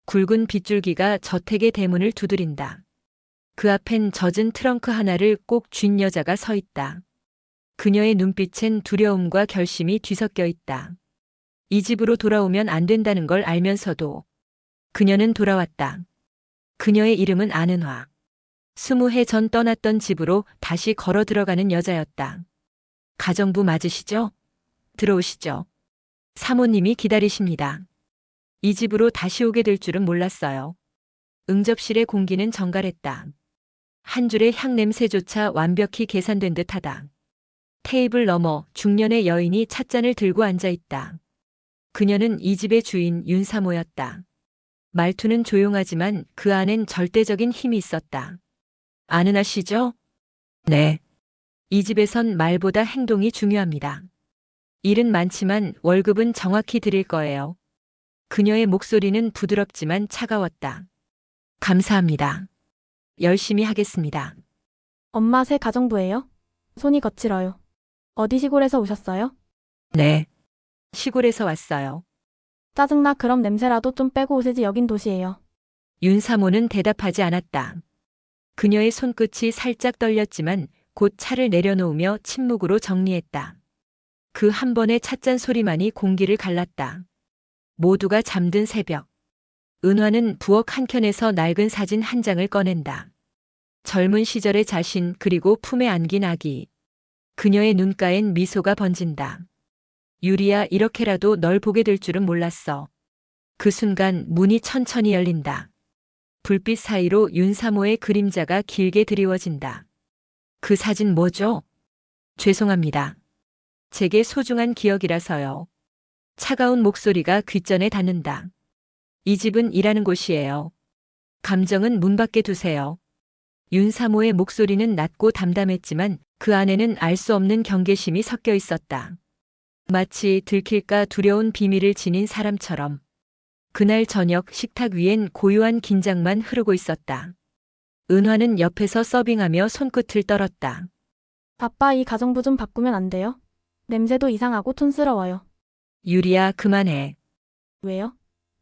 굵은 빗줄기가 저택의 대문을 두드린다. 그 앞엔 젖은 트렁크 하나를 꼭 쥔 여자가 서 있다. 그녀의 눈빛엔 두려움과 결심이 뒤섞여 있다. 이 집으로 돌아오면 안 된다는 걸 알면서도 그녀는 돌아왔다. 그녀의 이름은 안은화. 20해 전 떠났던 집으로 다시 걸어 들어가는 여자였다. 가정부 맞으시죠? 들어오시죠. 사모님이 기다리십니다. 이 집으로 다시 오게 될 줄은 몰랐어요. 응접실의 공기는 정갈했다. 한 줄의 향 냄새조차 완벽히 계산된 듯하다. 테이블 너머 중년의 여인이 찻잔을 들고 앉아 있다. 그녀는 이 집의 주인 윤사모였다. 말투는 조용하지만 그 안엔 절대적인 힘이 있었다. 아는 아시죠? 네. 이 집에선 말보다 행동이 중요합니다. 일은 많지만 월급은 정확히 드릴 거예요. 그녀의 목소리는 부드럽지만 차가웠다. 감사합니다. 열심히 하겠습니다. 엄마 새 가정부예요? 손이 거칠어요. 어디 시골에서 오셨어요? 네. 시골에서 왔어요. 짜증나. 그럼 냄새라도 좀 빼고 오세지. 여긴 도시예요. 윤사모는 대답하지 않았다. 그녀의 손끝이 살짝 떨렸지만 곧 차를 내려놓으며 침묵으로 정리했다. 그 한 번의 찻잔 소리만이 공기를 갈랐다. 모두가 잠든 새벽. 은화는 부엌 한켠에서 낡은 사진 한 장을 꺼낸다. 젊은 시절의 자신 그리고 품에 안긴 아기. 그녀의 눈가엔 미소가 번진다. 유리야, 이렇게라도 널 보게 될 줄은 몰랐어. 그 순간 문이 천천히 열린다. 불빛 사이로 윤사모의 그림자가 길게 드리워진다. 그 사진 뭐죠? 죄송합니다. 제게 소중한 기억이라서요. 차가운 목소리가 귓전에 닿는다. 이 집은 일하는 곳이에요. 감정은 문 밖에 두세요. 윤사모의 목소리는 낮고 담담했지만 그 안에는 알 수 없는 경계심이 섞여 있었다. 마치 들킬까 두려운 비밀을 지닌 사람처럼. 그날 저녁 식탁 위엔 고요한 긴장만 흐르고 있었다. 은화는 옆에서 서빙하며 손끝을 떨었다. 아빠, 이 가정부 좀 바꾸면 안 돼요? 냄새도 이상하고 촌스러워요. 유리야, 그만해. 왜요?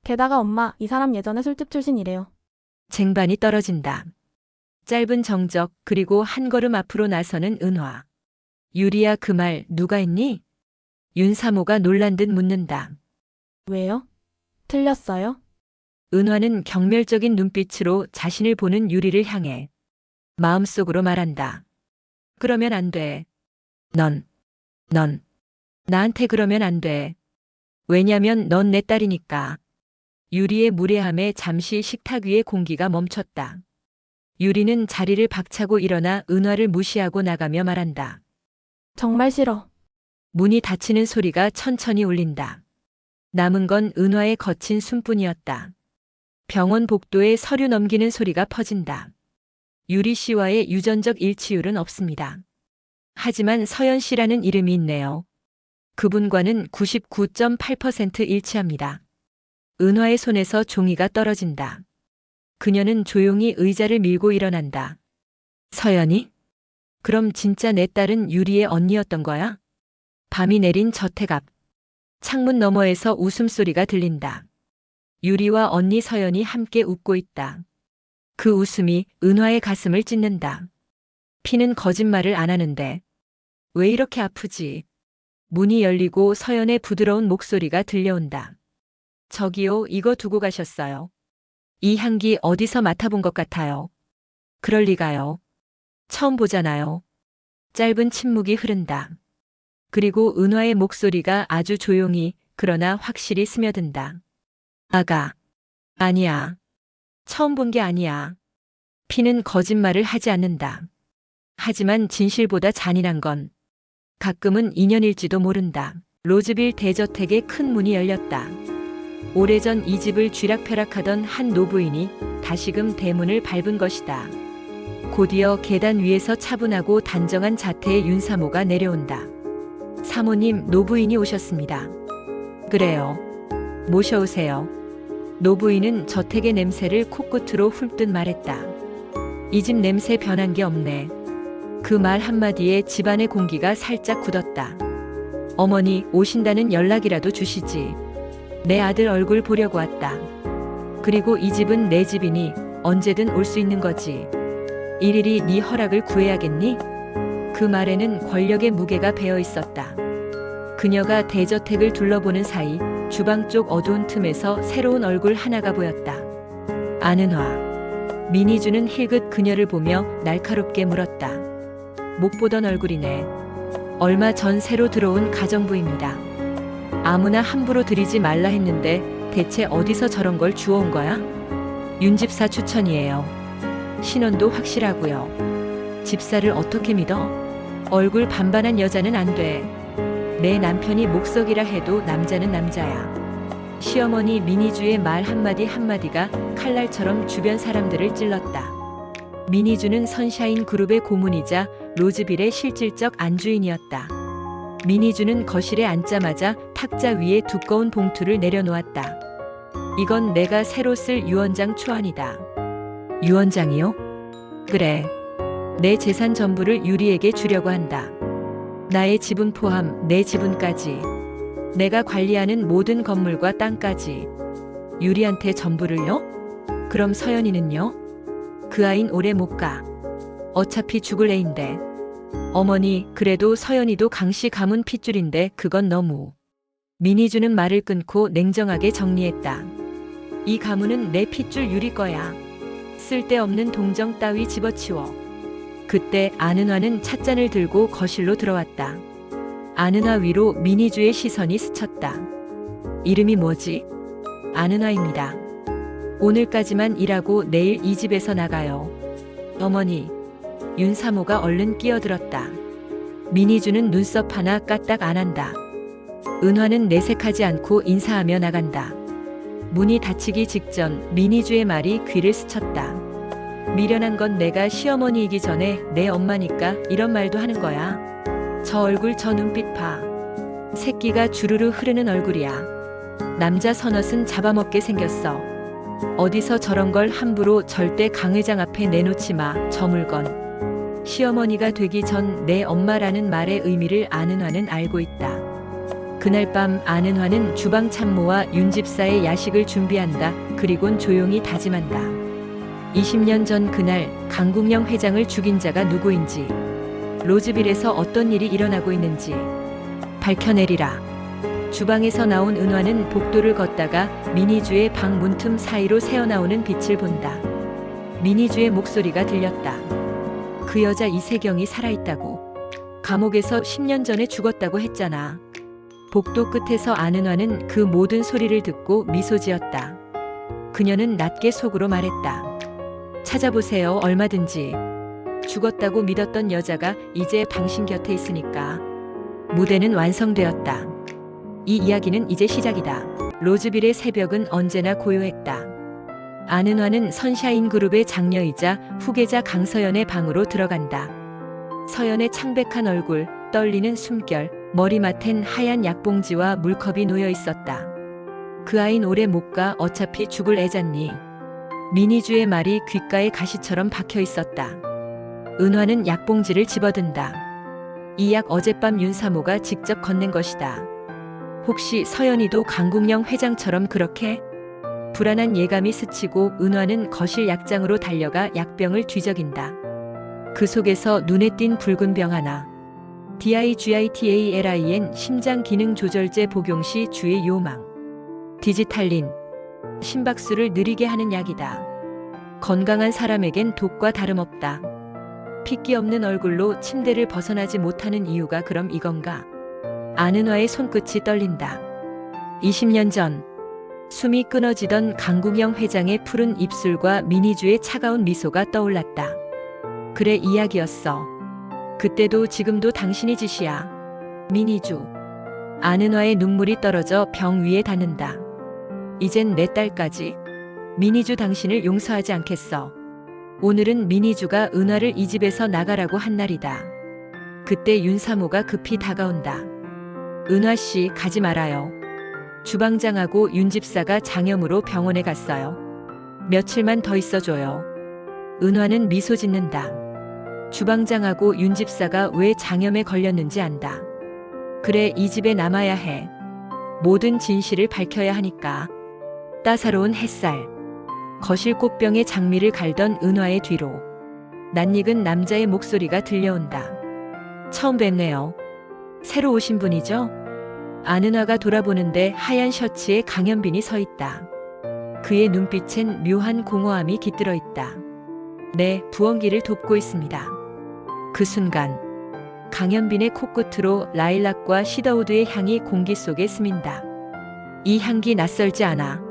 게다가 엄마, 이 사람 예전에 술집 출신이래요. 쟁반이 떨어진다. 짧은 정적 그리고 한 걸음 앞으로 나서는 은화. 유리야, 그 말 누가 했니? 윤사모가 놀란 듯 묻는다. 왜요? 틀렸어요? 은화는 경멸적인 눈빛으로 자신을 보는 유리를 향해 마음속으로 말한다. 그러면 안 돼. 넌 나한테 그러면 안 돼. 왜냐면 넌 내 딸이니까. 유리의 무례함에 잠시 식탁 위의 공기가 멈췄다. 유리는 자리를 박차고 일어나 은화를 무시하고 나가며 말한다. 정말 싫어. 문이 닫히는 소리가 천천히 울린다. 남은 건 은화의 거친 숨뿐이었다. 병원 복도에 서류 넘기는 소리가 퍼진다. 유리 씨와의 유전적 일치율은 없습니다. 하지만 서연 씨라는 이름이 있네요. 그분과는 99.8% 일치합니다. 은화의 손에서 종이가 떨어진다. 그녀는 조용히 의자를 밀고 일어난다. 서연이? 그럼 진짜 내 딸은 유리의 언니였던 거야? 밤이 내린 저택 앞. 창문 너머에서 웃음소리가 들린다. 유리와 언니 서연이 함께 웃고 있다. 그 웃음이 은화의 가슴을 찢는다. 피는 거짓말을 안 하는데 왜 이렇게 아프지? 문이 열리고 서연의 부드러운 목소리가 들려온다. 저기요, 이거 두고 가셨어요. 이 향기 어디서 맡아본 것 같아요. 그럴 리가요. 처음 보잖아요. 짧은 침묵이 흐른다. 그리고 은화의 목소리가 아주 조용히 그러나 확실히 스며든다. 아가. 아니야. 처음 본 게 아니야. 피는 거짓말을 하지 않는다. 하지만 진실보다 잔인한 건 가끔은 인연일지도 모른다. 로즈빌 대저택의 큰 문이 열렸다. 오래전 이 집을 쥐락펴락하던 한 노부인이 다시금 대문을 밟은 것이다. 곧이어 계단 위에서 차분하고 단정한 자태의 윤사모가 내려온다. 사모님, 노부인이 오셨습니다. 그래요. 모셔오세요. 노부인은 저택의 냄새를 코끝으로 훑듯 말했다. 이 집 냄새 변한 게 없네. 그 말 한마디에 집안의 공기가 살짝 굳었다. 어머니, 오신다는 연락이라도 주시지. 내 아들 얼굴 보려고 왔다. 그리고 이 집은 내 집이니 언제든 올 수 있는 거지. 일일이 네 허락을 구해야겠니? 그 말에는 권력의 무게가 배어 있었다. 그녀가 대저택을 둘러보는 사이 주방 쪽 어두운 틈에서 새로운 얼굴 하나가 보였다. 안은화. 민희주는 힐긋 그녀를 보며 날카롭게 물었다. 못 보던 얼굴이네. 얼마 전 새로 들어온 가정부입니다. 아무나 함부로 들이지 말라 했는데 대체 어디서 저런 걸 주워온 거야? 윤 집사 추천이에요. 신원도 확실하고요. 집사를 어떻게 믿어? 얼굴 반반한 여자는 안 돼. 내 남편이 목석이라 해도 남자는 남자야. 시어머니 민희주의 말 한마디 한마디가 칼날처럼 주변 사람들을 찔렀다. 민희주는 선샤인 그룹의 고문이자 로즈빌의 실질적 안주인이었다. 민희주는 거실에 앉자마자 탁자 위에 두꺼운 봉투를 내려놓았다. 이건 내가 새로 쓸 유언장 초안이다. 유언장이요? 그래. 내 재산 전부를 유리에게 주려고 한다. 나의 지분 포함 내 지분까지. 내가 관리하는 모든 건물과 땅까지. 유리한테 전부를요? 그럼 서연이는요? 그 아인 오래 못 가. 어차피 죽을 애인데. 어머니, 그래도 서연이도 강씨 가문 핏줄인데 그건 너무. 민희주는 말을 끊고 냉정하게 정리했다. 이 가문은 내 핏줄 유리 거야. 쓸데없는 동정 따위 집어치워. 그때 안은화는 찻잔을 들고 거실로 들어왔다. 안은화 위로 민희주의 시선이 스쳤다. 이름이 뭐지? 안은화입니다. 오늘까지만 일하고 내일 이 집에서 나가요. 어머니. 윤사모가 얼른 끼어들었다. 민희주는 눈썹 하나 까딱 안 한다. 은화는 내색하지 않고 인사하며 나간다. 문이 닫히기 직전 민희주의 말이 귀를 스쳤다. 미련한 건 내가 시어머니이기 전에 내 엄마니까 이런 말도 하는 거야. 저 얼굴 저 눈빛 봐. 새끼가 주르르 흐르는 얼굴이야. 남자 서넛은 잡아먹게 생겼어. 어디서 저런 걸 함부로 절대 강 회장 앞에 내놓지 마. 저 물건. 시어머니가 되기 전 내 엄마라는 말의 의미를 안은화는 알고 있다. 그날 밤 안은화는 주방 참모와 윤 집사의 야식을 준비한다. 그리곤 조용히 다짐한다. 20년 전 그날 강국영 회장을 죽인 자가 누구인지, 로즈빌에서 어떤 일이 일어나고 있는지 밝혀내리라. 주방에서 나온 은화는 복도를 걷다가 민희주의 방 문틈 사이로 새어나오는 빛을 본다. 민희주의 목소리가 들렸다. 그 여자 이세경이 살아있다고. 감옥에서 10년 전에 죽었다고 했잖아. 복도 끝에서 안은화는 그 모든 소리를 듣고 미소 지었다. 그녀는 낮게 속으로 말했다. 찾아보세요. 얼마든지. 죽었다고 믿었던 여자가 이제 당신 곁에 있으니까. 무대는 완성되었다. 이 이야기는 이제 시작이다. 로즈빌의 새벽은 언제나 고요했다. 안은화는 선샤인 그룹의 장녀이자 후계자 강서연의 방으로 들어간다. 서연의 창백한 얼굴, 떨리는 숨결, 머리맡엔 하얀 약봉지와 물컵이 놓여 있었다. 그 아인 오래 못 가. 어차피 죽을 애잖니. 민희주의 말이 귓가에 가시처럼 박혀 있었다. 은화는 약봉지를 집어든다. 이 약 어젯밤 윤사모가 직접 건넨 것이다. 혹시 서연이도 강국영 회장처럼 그렇게? 불안한 예감이 스치고 은화는 거실 약장으로 달려가 약병을 뒤적인다. 그 속에서 눈에 띈 붉은 병 하나. DIGITALIN 심장 기능 조절제 복용 시 주의 요망. 디지탈린. 심박수를 느리게 하는 약이다. 건강한 사람에겐 독과 다름없다. 핏기 없는 얼굴로 침대를 벗어나지 못하는 이유가 그럼 이건가? 안은화의 손끝이 떨린다. 20년 전 숨이 끊어지던 강국영 회장의 푸른 입술과 민희주의 차가운 미소가 떠올랐다. 그래, 이야기였어. 그때도 지금도 당신이 짓이야. 민희주. 안은화의 눈물이 떨어져 병 위에 닿는다. 이젠 내 딸까지. 민희주, 당신을 용서하지 않겠어. 오늘은 민희주가 은화를 이 집에서 나가라고 한 날이다. 그때 윤사모가 급히 다가온다. 은화씨, 가지 말아요. 주방장하고 윤 집사가 장염으로 병원에 갔어요. 며칠만 더 있어줘요. 은화는 미소 짓는다. 주방장하고 윤 집사가 왜 장염에 걸렸는지 안다. 그래, 이 집에 남아야 해. 모든 진실을 밝혀야 하니까. 따사로운 햇살. 거실 꽃병에 장미를 갈던 은화의 뒤로 낯익은 남자의 목소리가 들려온다. 처음 뵙네요. 새로 오신 분이죠? 안은화가 돌아보는데 하얀 셔츠에 강현빈이 서 있다. 그의 눈빛엔 묘한 공허함이 깃들어 있다. 네, 부엉이를 돕고 있습니다. 그 순간 강현빈의 코끝으로 라일락과 시더우드의 향이 공기 속에 스민다. 이 향기 낯설지 않아.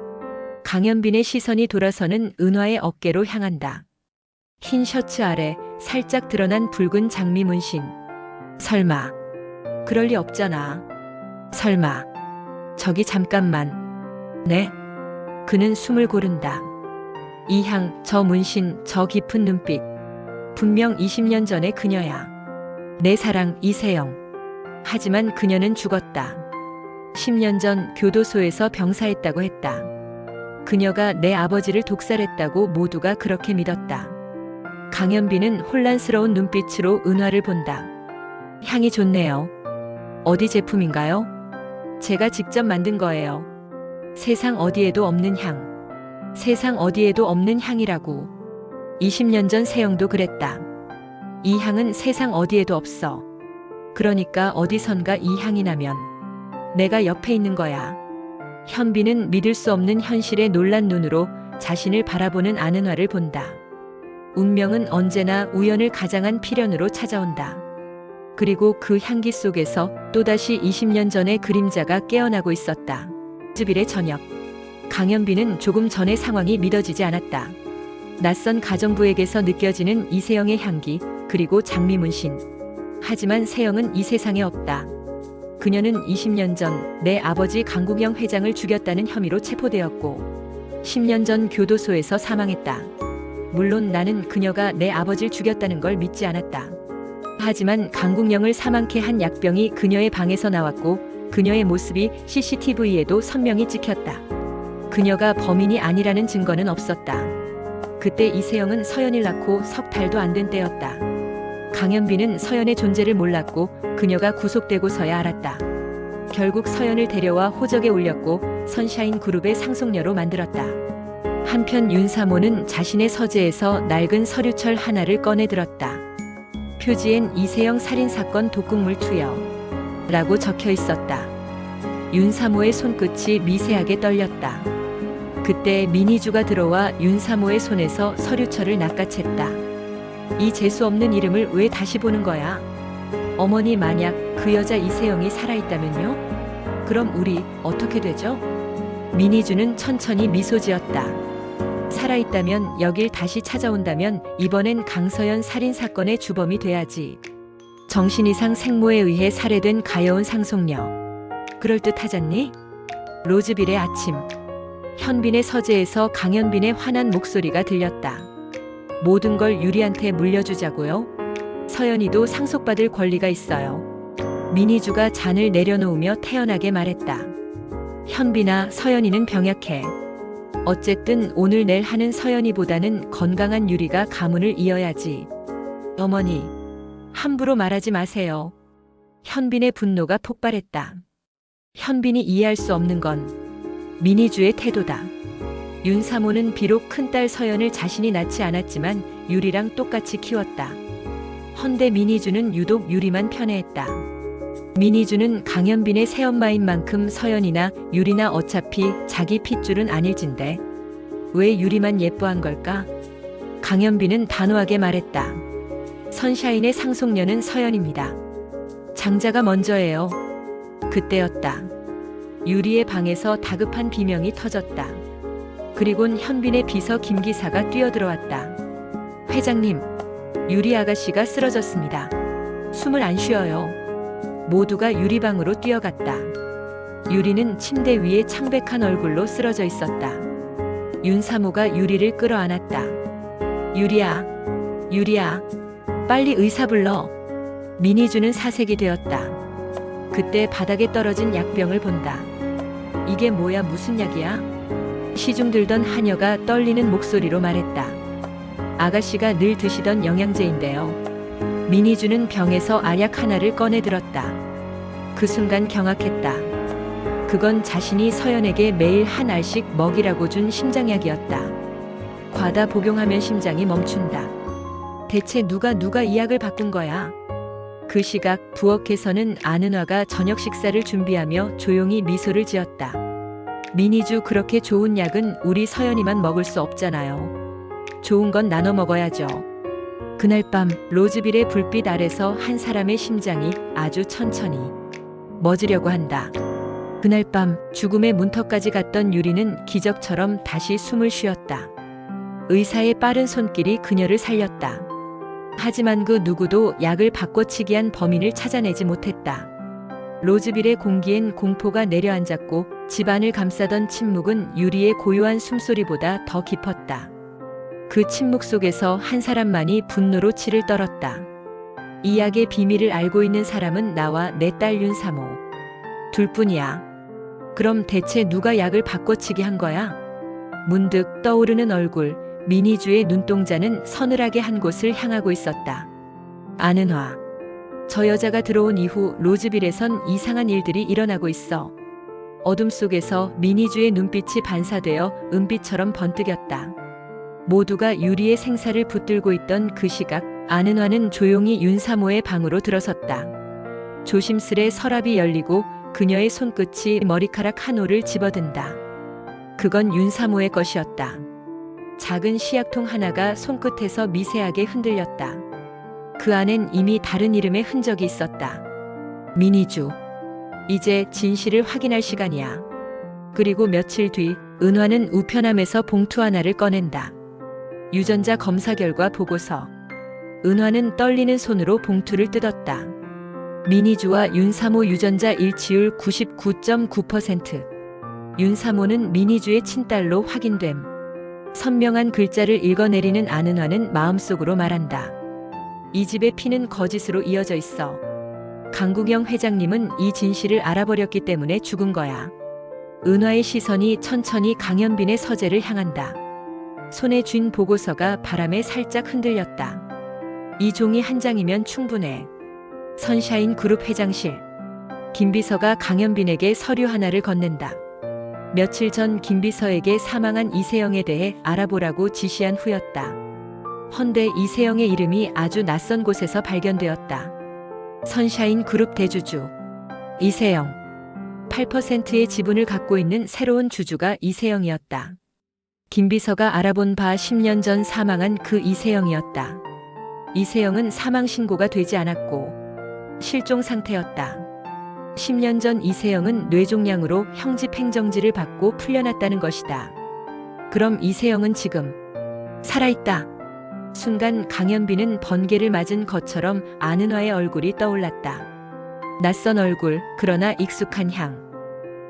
강현빈의 시선이 돌아서는 은화의 어깨로 향한다. 흰 셔츠 아래 살짝 드러난 붉은 장미 문신. 설마. 그럴 리 없잖아. 설마. 저기 잠깐만. 네? 그는 숨을 고른다. 이 향, 저 문신, 저 깊은 눈빛. 분명 20년 전의 그녀야. 내 사랑 이세영. 하지만 그녀는 죽었다. 10년 전 교도소에서 병사했다고 했다. 그녀가 내 아버지를 독살했다고 모두가 그렇게 믿었다. 강현빈은 혼란스러운 눈빛으로 은화를 본다. 향이 좋네요. 어디 제품인가요? 제가 직접 만든 거예요. 세상 어디에도 없는 향. 세상 어디에도 없는 향이라고. 20년 전 세영도 그랬다. 이 향은 세상 어디에도 없어. 그러니까 어디선가 이 향이 나면 내가 옆에 있는 거야. 현빈은 믿을 수 없는 현실에 놀란 눈으로 자신을 바라보는 안은화를 본다. 운명은 언제나 우연을 가장한 필연으로 찾아온다. 그리고 그 향기 속에서 또다시 20년 전의 그림자가 깨어나고 있었다. 주빌의 저녁. 강현빈은 조금 전의 상황이 믿어지지 않았다. 낯선 가정부에게서 느껴지는 이세영의 향기, 그리고 장미 문신. 하지만 세영은 이 세상에 없다. 그녀는 20년 전 내 아버지 강국영 회장을 죽였다는 혐의로 체포되었고 10년 전 교도소에서 사망했다. 물론 나는 그녀가 내 아버지를 죽였다는 걸 믿지 않았다. 하지만 강국영을 사망케 한 약병이 그녀의 방에서 나왔고 그녀의 모습이 CCTV에도 선명히 찍혔다. 그녀가 범인이 아니라는 증거는 없었다. 그때 이세영은 서연을 낳고 석 달도 안 된 때였다. 강현빈은 서연의 존재를 몰랐고 그녀가 구속되고서야 알았다. 결국 서연을 데려와 호적에 올렸고 선샤인 그룹의 상속녀로 만들었다. 한편 윤사모는 자신의 서재에서 낡은 서류철 하나를 꺼내 들었다. 표지엔 이세영 살인사건 독극물 투여 라고 적혀 있었다. 윤사모의 손끝이 미세하게 떨렸다. 그때 민희주가 들어와 윤사모의 손에서 서류철을 낚아챘다. 이 재수없는 이름을 왜 다시 보는 거야? 어머니, 만약 그 여자 이세영이 살아있다면요? 그럼 우리 어떻게 되죠? 민희주는 천천히 미소 지었다. 살아있다면, 여길 다시 찾아온다면 이번엔 강서연 살인사건의 주범이 돼야지. 정신 이상 생모에 의해 살해된 가여운 상속녀. 그럴듯하잖니? 로즈빌의 아침. 현빈의 서재에서 강현빈의 화난 목소리가 들렸다. 모든 걸 유리한테 물려주자고요? 서연이도 상속받을 권리가 있어요. 민희주가 잔을 내려놓으며 태연하게 말했다. 현빈아, 서연이는 병약해. 어쨌든 오늘 내일 하는 서연이보다는 건강한 유리가 가문을 이어야지. 어머니, 함부로 말하지 마세요. 현빈의 분노가 폭발했다. 현빈이 이해할 수 없는 건 민희주의 태도다. 윤사모는 비록 큰딸 서연을 자신이 낳지 않았지만 유리랑 똑같이 키웠다. 헌데 민희주는 유독 유리만 편애했다. 민희주는 강현빈의 새엄마인 만큼 서연이나 유리나 어차피 자기 핏줄은 아닐진데 왜 유리만 예뻐한 걸까? 강현빈은 단호하게 말했다. 선샤인의 상속녀는 서연입니다. 장자가 먼저예요. 그때였다. 유리의 방에서 다급한 비명이 터졌다. 그리곤 현빈의 비서 김기사가 뛰어들어왔다. 회장님, 유리 아가씨가 쓰러졌습니다. 숨을 안 쉬어요. 모두가 유리방으로 뛰어갔다. 유리는 침대 위에 창백한 얼굴로 쓰러져 있었다. 윤사모가 유리를 끌어안았다. 유리야, 유리야, 빨리 의사 불러. 민희주는 사색이 되었다. 그때 바닥에 떨어진 약병을 본다. 이게 뭐야, 무슨 약이야? 시중 들던 하녀가 떨리는 목소리로 말했다. 아가씨가 늘 드시던 영양제인데요. 민희주는 병에서 알약 하나를 꺼내 들었다. 그 순간 경악했다. 그건 자신이 서연에게 매일 한 알씩 먹이라고 준 심장약이었다. 과다 복용하면 심장이 멈춘다. 대체 누가 이 약을 바꾼 거야? 그 시각 부엌에서는 아는화가 저녁 식사를 준비하며 조용히 미소를 지었다. 민희주, 그렇게 좋은 약은 우리 서연이만 먹을 수 없잖아요. 좋은 건 나눠 먹어야죠. 그날 밤 로즈빌의 불빛 아래서 한 사람의 심장이 아주 천천히 멎으려고 한다. 그날 밤 죽음의 문턱까지 갔던 유리는 기적처럼 다시 숨을 쉬었다. 의사의 빠른 손길이 그녀를 살렸다. 하지만 그 누구도 약을 바꿔치기한 범인을 찾아내지 못했다. 로즈빌의 공기엔 공포가 내려앉았고 집안을 감싸던 침묵은 유리의 고요한 숨소리보다 더 깊었다. 그 침묵 속에서 한 사람만이 분노로 치를 떨었다. 이 약의 비밀을 알고 있는 사람은 나와 내 딸 윤사모 둘뿐이야. 그럼 대체 누가 약을 바꿔치기 한 거야? 문득 떠오르는 얼굴, 민희주의 눈동자는 서늘하게 한 곳을 향하고 있었다. 아는화. 저 여자가 들어온 이후 로즈빌에선 이상한 일들이 일어나고 있어. 어둠 속에서 민희주의 눈빛이 반사되어 은빛처럼 번뜩였다. 모두가 유리의 생사를 붙들고 있던 그 시각, 아는화는 조용히 윤사모의 방으로 들어섰다. 조심스레 서랍이 열리고 그녀의 손끝이 머리카락 한 올을 집어든다. 그건 윤사모의 것이었다. 작은 시약통 하나가 손끝에서 미세하게 흔들렸다. 그 안엔 이미 다른 이름의 흔적이 있었다. 민희주. 이제 진실을 확인할 시간이야. 그리고 며칠 뒤 은화는 우편함에서 봉투 하나를 꺼낸다. 유전자 검사 결과 보고서. 은화는 떨리는 손으로 봉투를 뜯었다. 민희주와 윤사모 유전자 일치율 99.9%. 윤사모는 민희주의 친딸로 확인됨. 선명한 글자를 읽어내리는 아는화는 마음속으로 말한다. 이 집의 피는 거짓으로 이어져 있어. 강국영 회장님은 이 진실을 알아버렸기 때문에 죽은 거야. 은화의 시선이 천천히 강현빈의 서재를 향한다. 손에 쥔 보고서가 바람에 살짝 흔들렸다. 이 종이 한 장이면 충분해. 선샤인 그룹 회장실. 김비서가 강현빈에게 서류 하나를 건넨다. 며칠 전 김비서에게 사망한 이세영에 대해 알아보라고 지시한 후였다. 헌데 이세영의 이름이 아주 낯선 곳에서 발견되었다. 선샤인 그룹 대주주 이세영. 8%의 지분을 갖고 있는 새로운 주주가 이세영이었다. 김비서가 알아본 바 10년 전 사망한 그 이세영이었다. 이세영은 사망 신고가 되지 않았고 실종 상태였다. 10년 전 이세영은 뇌종양으로 형집 행정지를 받고 풀려났다는 것이다. 그럼 이세영은 지금 살아있다. 순간 강현빈은 번개를 맞은 것처럼 아는화의 얼굴이 떠올랐다. 낯선 얼굴, 그러나 익숙한 향.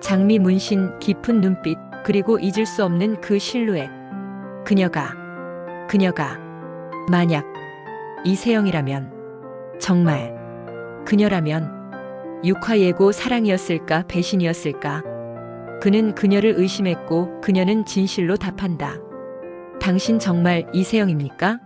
장미 문신, 깊은 눈빛, 그리고 잊을 수 없는 그 실루엣. 그녀가 만약 이세영이라면, 정말 그녀라면 육화 예고 사랑이었을까, 배신이었을까? 그는 그녀를 의심했고 그녀는 진실로 답한다. 당신 정말 이세영입니까?